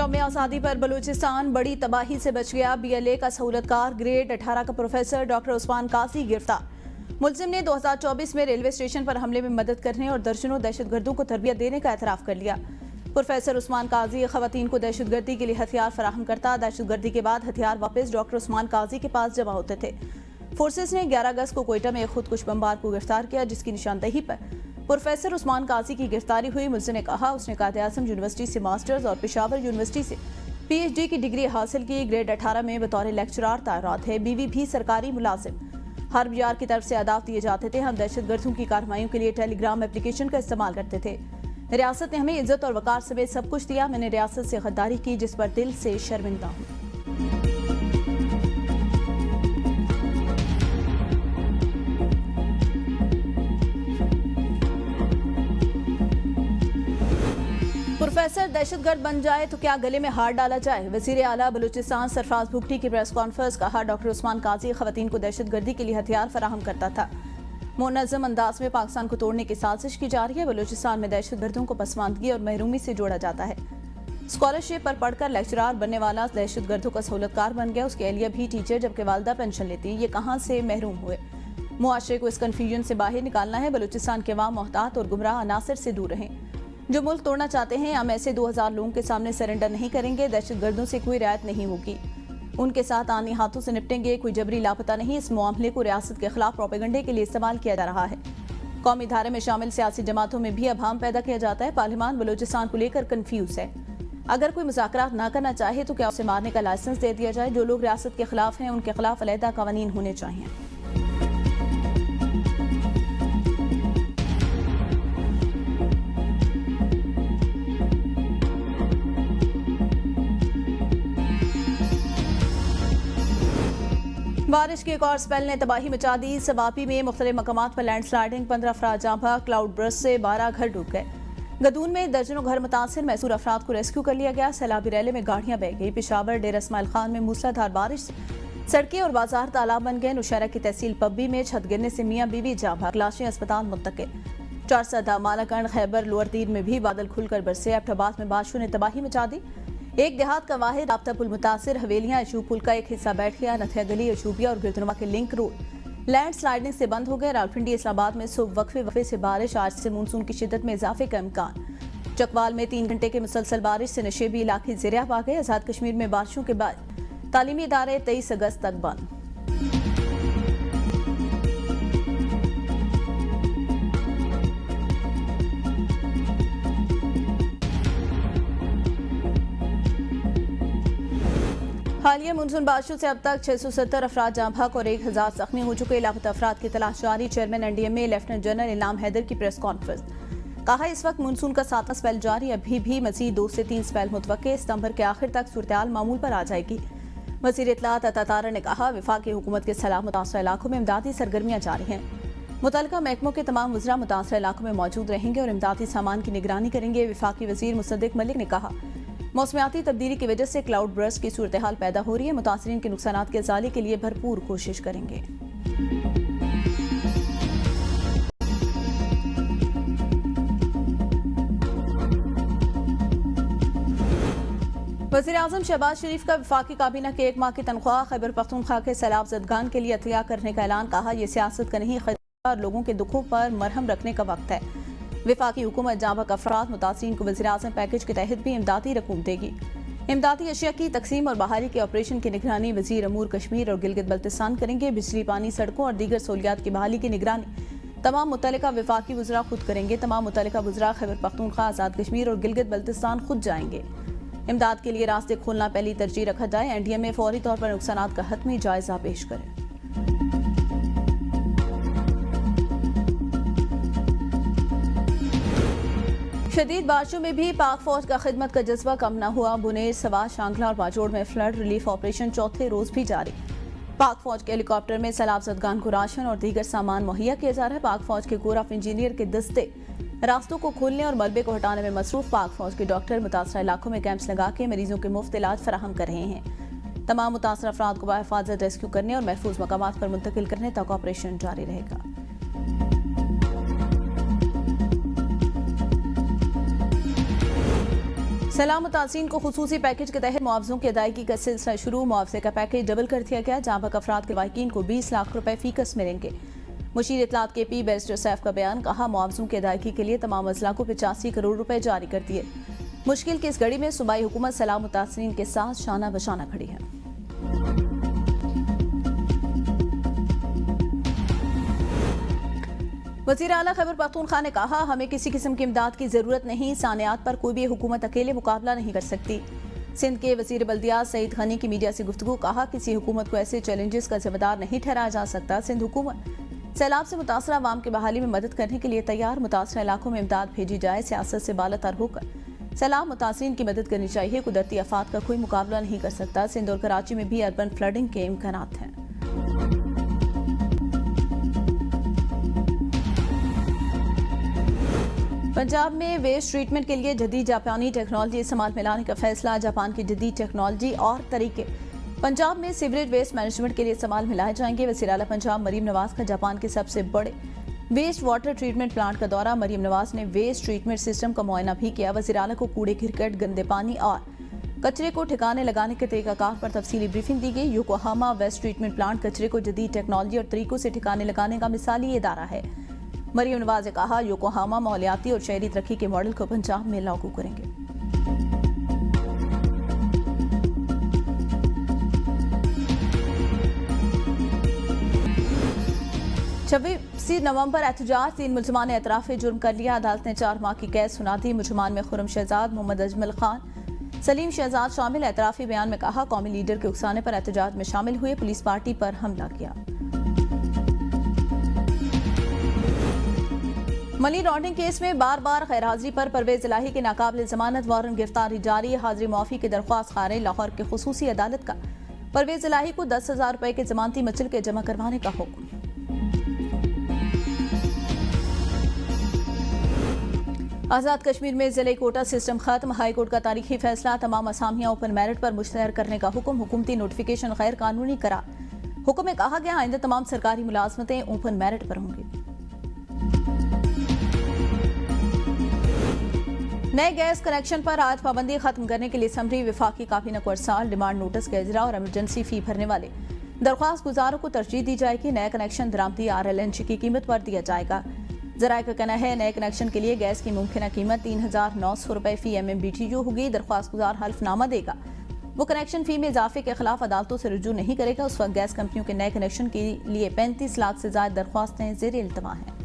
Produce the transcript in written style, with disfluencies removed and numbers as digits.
यौम आज़ादी पर बलूचिस्तान बड़ी तबाही से बच गया। BLA का सहूलतकार ग्रेड 18 का प्रोफेसर डॉक्टर उस्मान काजी गिरफ्तार। मुलजिम ने 2024 में रेलवे स्टेशन पर हमले में मदद करने और दर्जनों दहशतगर्दों को तरबियत देने का एतराफ़ कर लिया। प्रोफेसर उस्मान काजी ख़वातीन को दहशतगर्दी के लिए हथियार फराहम करता। दहशतगर्दी के बाद हथियार वापस डॉक्टर उस्मान काजी के पास जमा होते थे। फोर्सेस ने 11 अगस्त को कोयटा में एक खुदकुश बमबार को गिरफ्तार किया, जिसकी निशानदेही पर प्रोफेसर उस्मान काजी की गिरफ्तारी हुई। मुलजिम ने कहा उसने कायद-ए-आज़म यूनिवर्सिटी से मास्टर्स और पेशावर यूनिवर्सिटी से PhD की डिग्री हासिल की। ग्रेड 18 में बतौर लेक्चरार तैनात है। बीवी भी सरकारी मुलाजिम। हर्ब यार की तरफ से अहदाफ दिए जाते थे। हम दहशतगर्दों की कार्रवाइयों के लिए टेलीग्राम एप्लीकेशन का इस्तेमाल करते थे। रियासत ने हमें इज्जत और वकार समेत सब कुछ दिया। मैंने रियासत से गद्दारी की, जिस पर दिल से शर्मिंदा हूँ। प्रोफेसर दहशतगर्द बन जाए तो क्या गले में हाथ डाला जाए? वजीर आला बलूचिस्तान सरफराज भुगटी की प्रेस कॉन्फ्रेंस। कहा डॉक्टर उस्मान काजी ख़वातीन को दहशतगर्दी के लिए हथियार फराहम करता था। मुनज़्ज़म अंदाज में पाकिस्तान को तोड़ने की साजिश की जा रही है। बलूचिस्तान में दहशतगर्दों को पसमानदगी और महरूमी से जोड़ा जाता है। स्कॉलरशिप पर पढ़कर लेक्चरार बनने वाला दहशतगर्दों का सहूलतकार बन गया। उसकी अहलिया भी टीचर, जबकि वालदा पेंशन लेती। ये कहाँ से महरूम हुए? मुआशरे को इस कन्फ्यूजन से बाहर निकालना है। बलूचिस्तान के अवाम मोहतात और गुमराह अनासर से दूर रहें। जो मुल्क तोड़ना चाहते हैं, हम ऐसे 2000 लोगों के सामने सरेंडर नहीं करेंगे। दहशतगर्दों से कोई रियायत नहीं होगी। उनके साथ आने हाथों से निपटेंगे। कोई जबरी लापता नहीं। इस मामले को रियासत के खिलाफ प्रोपेगेंडे के लिए इस्तेमाल किया जा रहा है। कौमी धारे में शामिल सियासी जमातों में भी अभाम पैदा किया जाता है। पार्लियामान बलूचिस्तान को लेकर कन्फ्यूज है। अगर कोई मुज़ाकरात ना करना चाहे तो क्या उसे मारने का लाइसेंस दे दिया जाए? जो लोग रियासत के खिलाफ हैं, उनके खिलाफ अलहदा कानून होने चाहिए। बारिश के एक और स्पेल ने तबाही मचा दी। सवापी में मुख्तलिफ मकामात पर लैंडस्लाइडिंग, 15 अफराद जाँ बहक। क्लाउड बर्स्ट से 12 घर डूब गए। गदून में दर्जनों घर मुतासिर, मैसूर अफराद को रेस्क्यू कर लिया गया। सैलाबी रैले में गाड़ियां बह गई। पेशावर डेरा इस्माइल खान में मूसलाधार बारिश से सड़कें और बाजार तालाब बन गए। नौशहरा की तहसील पब्बी में छत गिरने से मियाँ बीवी जाँ बहक, लाशें अस्पताल मुंतकिल। चारसदा, मालाकंड, खैबर लोअरदीन में भी बादल खुलकर बरसे। एबटाबाद में बारिशों ने तबाही मचा दी। एक देहात का वाहिद राब्ता पुल मुतासिर। हवेलियां अशूब पुल का एक हिस्सा बैठ गया। नथिया गली, अशूबिया और गिरदनुमा के लिंक रोड लैंड स्लाइडिंग से बंद हो गए। रावलपिंडी, इस्लामाबाद में सुबह वक्फे से बारिश। आज से मानसून की शिद्दत में इजाफे का इम्कान। चकवाल में 3 घंटे के मुसलसल बारिश से नशेबी इलाके ज़ेरियाब आ गए। आज़ाद कश्मीर में बारिशों के बाद तालीमी इदारे 23 अगस्त तक बंद। हालिया मानसून बारिशों से अब तक 670 अफराद जाँ बहक और 1000 जख्मी हो चुके। लापता अफराद की तलाश जारी। चेयरमैन NDMA लेफ्टिनेंट जनरल इनाम हैदर की प्रेस कॉन्फ्रेंस। कहा इस वक्त मानसून का 7वां स्पेल जारी। अभी भी मजीद 2 से 3 स्पेल मुतवक्के। सितंबर के आखिर तक सूरत-ए-हाल मामूल पर आ जाएगी। वज़ीर इत्तलात अता तारा ने कहा वफाकी हुकूमत के सलाह मुतासर इलाकों में इमदादी सरगर्मियाँ जारी हैं। मुतल्लिका महकमों के तमाम वज़रा मुतासर इलाकों में मौजूद रहेंगे और इमदादी सामान की निगरानी करेंगे। वफाकी वज़ीर मुसद्दिक मलिक ने कहा मौसमियाती तब्दीली की वजह से क्लाउड बर्स्ट की सूरत हाल पैदा हो रही है। मुतासरीन के नुकसानात के इज़ाले के लिए भरपूर कोशिश करेंगे। वज़ीर आज़म शहबाज शरीफ का वफाकी काबीना के 1 माह की तनख्वाह खैबर पख्तूनख्वा के सैलाब ज़दगान के लिए अतलिया करने का ऐलान। कहा यह सियासत का नहीं, खैबर लोगों के दुखों पर मरहम रखने का वक्त है। वफाकी हुकूमत जाँ बहक अफराद मुतासिरीन को वज़ीर आज़म पैकेज के तहत भी इमदादी रकूम देगी। इमदादी अशिया की तकसीम और बहाली के ऑपरेशन की निगरानी वज़ीर अमूर कश्मीर और गिलगित बल्तिस्तान करेंगे। बिजली, पानी, सड़कों और दीगर सहूलियात की बहाली की निगरानी तमाम मुतल्लिका वफाकी वज़रा खुद करेंगे। तमाम मुतल्लिका वज़रा खैबर पख्तूनख्वा, आज़ाद कश्मीर और गिलगित बल्तिस्तान खुद जाएंगे। इमदाद के लिए रास्ते खोलना पहली तरजीह रखा जाए। NDMA फौरी तौर पर नुकसानात का हतमी जायजा पेश करे। शदीद बारिशों में भी पाक फौज का खिदमत का जज्बा कम न हुआ। बुनेर, सवा, शांगला और बाजोड़ में फ्लड रिलीफ ऑपरेशन चौथे रोज भी जारी। पाक फौज के हेलीकॉप्टर में सैलाब ज़दगान को राशन और दीगर सामान मुहैया किया जा रहा है। पाक फौज के कोर ऑफ इंजीनियर के दस्ते रास्तों को खोलने और मलबे को हटाने में मसरूफ। पाक फौज के डॉक्टर मुतासरा इलाकों में कैंप्स लगा के मरीजों के मुफ्त इलाज फराहम कर रहे हैं। तमाम मुतासर अफराद को बाहिफाजत रेस्क्यू करने और महफूज मकामात पर मुंतकिल करने तक ऑपरेशन जारी रहेगा। सलाम मुतासिरीन को खुसूसी पैकेज के तहत मुआवजों की अदायगी का सिलसिला शुरू। मुआवजे का पैकेज डबल कर दिया गया, जहाँ तक अफराद के वाकिन को 20 लाख रुपए फीकस मिलेंगे। मुशीर इत्तलात के पी बैरिस्टर सैफ का बयान। कहा, मुआवजों की अदायगी के लिए तमाम अजला को 85 करोड़ रुपए जारी कर दिए। मुश्किल की इस घड़ी में सूबाई हुकूमत सलाम मुतासिरीन के साथ शाना बशाना खड़ी है। वज़ीर आला खैबर पख्तूनख्वा ने कहा, हमें किसी किस्म की इमदाद की जरूरत नहीं। सानियात पर कोई भी हुकूमत अकेले मुकाबला नहीं कर सकती। सिंध के वज़ीर बल्दियात सईद गनी की मीडिया से गुफ्तगू। कहा, किसी हुकूमत को ऐसे चैलेंजेस का जिम्मेदार नहीं ठहराया जा सकता। सिंध हुकूमत सैलाब से मुतासरा अवाम की बहाली में मदद करने के लिए तैयार। मुतासरा इलाकों में इमदाद भेजी जाए। सियासत से बालातर होकर सैलाब मुतासरीन की मदद करनी चाहिए। कुदरती आफात का कोई मुकाबला नहीं कर सकता। सिंध और कराची में भी अर्बन फ्लडिंग के इम्कानात हैं। पंजाब में वेस्ट ट्रीटमेंट के लिए जदीद जापानी टेक्नोलॉजी इस्तेमाल में लाने का फैसला। जापान की जदीद टेक्नोलॉजी और तरीके पंजाब में सीवरेज वेस्ट मैनेजमेंट के लिए इस्तेमाल में लाए जाएंगे। वज़ीर आला पंजाब मरीम नवाज का जापान के सबसे बड़े वेस्ट वाटर ट्रीटमेंट प्लांट का दौरा। मरीम नवाज ने वेस्ट ट्रीटमेंट सिस्टम का मुआयना भी किया। वज़ीर आला को कूड़े गिरकट, गंदे पानी और कचरे को ठिकाने लगाने के तरीकाकार पर तफसीली ब्रीफिंग दी गई। योकोहामा वेस्ट ट्रीटमेंट प्लांट कचरे को जदीद टेक्नोलॉजी और तरीकों से ठिकाने लगाने का मिसाली इदारा है। मरीम नवाज ने कहा, योकोहामा माहौलियाती और शहरी तरक्की के मॉडल को पंजाब में लागू करेंगे। 26 नवंबर एहतजाज। 3 मुलजमान ने एतराफ़ जुर्म कर लिया। अदालत ने 4 माह की कैद सुना दी। मुलजमान में खुर्रम शहजाद, मोहम्मद अजमल खान, सलीम शहजाद शामिल। एतराफ़ी बयान में कहा, कौमी लीडर के उकसाने पर एहतजाज में शामिल हुए, पुलिस पार्टी पर हमला किया। मनी लॉन्ड्रिंग केस में बार बार गैर हाजिरी पर परवेज इलाही की नाकाबिल जमानत वारंट गिरफ्तारी जारी। हाजिरी मुआफी की दरख्वास्त खारिज। लाहौर की खुसूसी अदालत का परवेज इलाही को 10,000 रुपए के जमानती मचल के जमा करवाने का हुक्म। आज़ाद कश्मीर में जिले कोटा सिस्टम खत्म। हाई कोर्ट का तारीखी फैसला। तमाम असामियां ओपन मेरिट पर मुश्तहर करने का हुक्म। हुकूमती नोटिफिकेशन गैर कानूनी करार। हुक्म में कहा गया, आइंदा तमाम सरकारी मुलाजमतें ओपन मेरिट पर होंगी। नए गैस कनेक्शन पर आज पाबंदी खत्म करने के लिए समरी वफाकी काबीना को अरसाल। डिमांड नोटिस का इजरा और एमरजेंसी फी भरने वाले दरख्वास्त गुजारों को तरजीह दी जाएगी। नया कनेक्शन दरामदी RLNG की कीमत पर दिया जाएगा। जराये का कहना है, नए कनेक्शन के लिए गैस की मुमकिन कीमत 3,900 रुपए फी MMBTU होगी। दरख्वास्त गुजार हल्फनामा देगा, वो कनेक्शन फी में इजाफे के खिलाफ अदालतों से रुजू नहीं करेगा। उस वक्त गैस कंपनियों के नए कनेक्शन के लिए 35 लाख से ज्यादा दरख्वास्तें ज़ेर इल्तवा हैं।